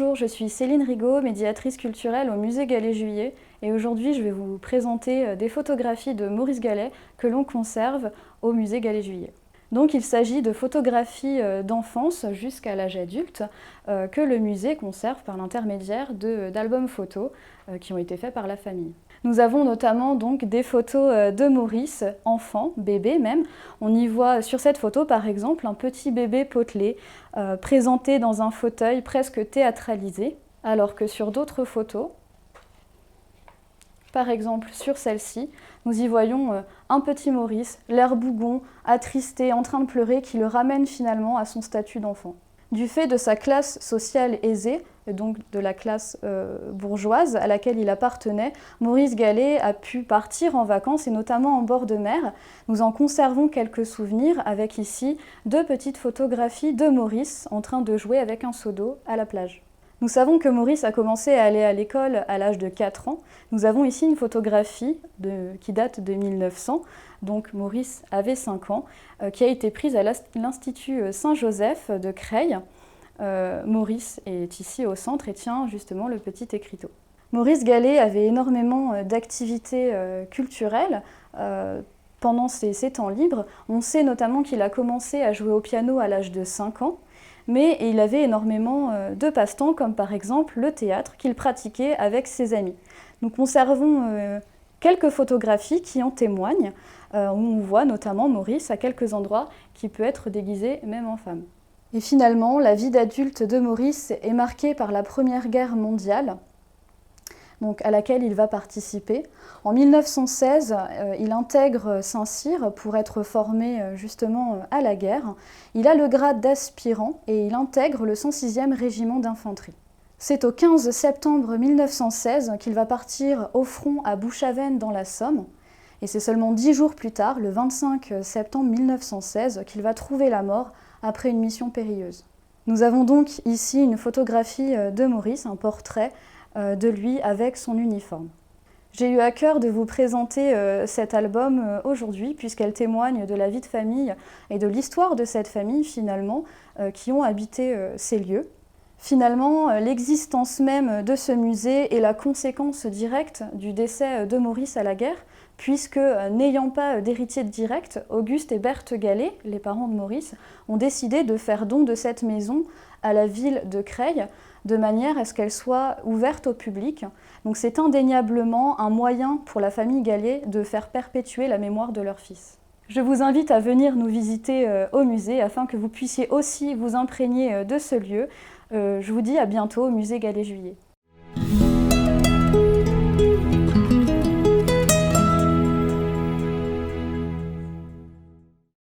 Bonjour, je suis Céline Rigaud, médiatrice culturelle au musée Gallet-Juillet et aujourd'hui je vais vous présenter des photographies de Maurice Gallet que l'on conserve au musée Gallet-Juillet. Donc il s'agit de photographies d'enfance jusqu'à l'âge adulte que le musée conserve par l'intermédiaire d'albums photos qui ont été faits par la famille. Nous avons notamment donc des photos de Maurice, enfant, bébé même. On y voit sur cette photo par exemple un petit bébé potelé présenté dans un fauteuil presque théâtralisé, alors que sur d'autres photos, par exemple sur celle-ci, nous y voyons un petit Maurice, l'air bougon, attristé, en train de pleurer, qui le ramène finalement à son statut d'enfant. Du fait de sa classe sociale aisée, et donc de la classe bourgeoise à laquelle il appartenait, Maurice Gallet a pu partir en vacances et notamment en bord de mer. Nous en conservons quelques souvenirs avec ici deux petites photographies de Maurice en train de jouer avec un seau d'eau à la plage. Nous savons que Maurice a commencé à aller à l'école à l'âge de 4 ans. Nous avons ici une photographie qui date de 1900, donc Maurice avait 5 ans, qui a été prise à l'Institut Saint-Joseph de Creil. Maurice est ici au centre et tient justement le petit écriteau. Maurice Gallet avait énormément d'activités culturelles pendant ses temps libres. On sait notamment qu'il a commencé à jouer au piano à l'âge de 5 ans. Mais il avait énormément de passe-temps, comme par exemple le théâtre qu'il pratiquait avec ses amis. Nous conservons quelques photographies qui en témoignent, où on voit notamment Maurice à quelques endroits qui peut être déguisé même en femme. Et finalement, la vie d'adulte de Maurice est marquée par la Première Guerre mondiale, donc à laquelle il va participer. En 1916, il intègre Saint-Cyr pour être formé justement à la guerre. Il a le grade d'aspirant et il intègre le 106e régiment d'infanterie. C'est au 15 septembre 1916 qu'il va partir au front à Bouchaven dans la Somme. Et c'est seulement 10 jours plus tard, le 25 septembre 1916, qu'il va trouver la mort après une mission périlleuse. Nous avons donc ici une photographie de Maurice, un portrait de lui avec son uniforme. J'ai eu à cœur de vous présenter cet album aujourd'hui puisqu'elle témoigne de la vie de famille et de l'histoire de cette famille finalement qui ont habité ces lieux. Finalement, l'existence même de ce musée est la conséquence directe du décès de Maurice à la guerre puisque, n'ayant pas d'héritier direct, Auguste et Berthe Gallet, les parents de Maurice, ont décidé de faire don de cette maison à la ville de Creil, de manière à ce qu'elle soit ouverte au public. Donc c'est indéniablement un moyen pour la famille Gallet de faire perpétuer la mémoire de leur fils. Je vous invite à venir nous visiter au musée afin que vous puissiez aussi vous imprégner de ce lieu. Je vous dis à bientôt au musée Gallet-Juillet.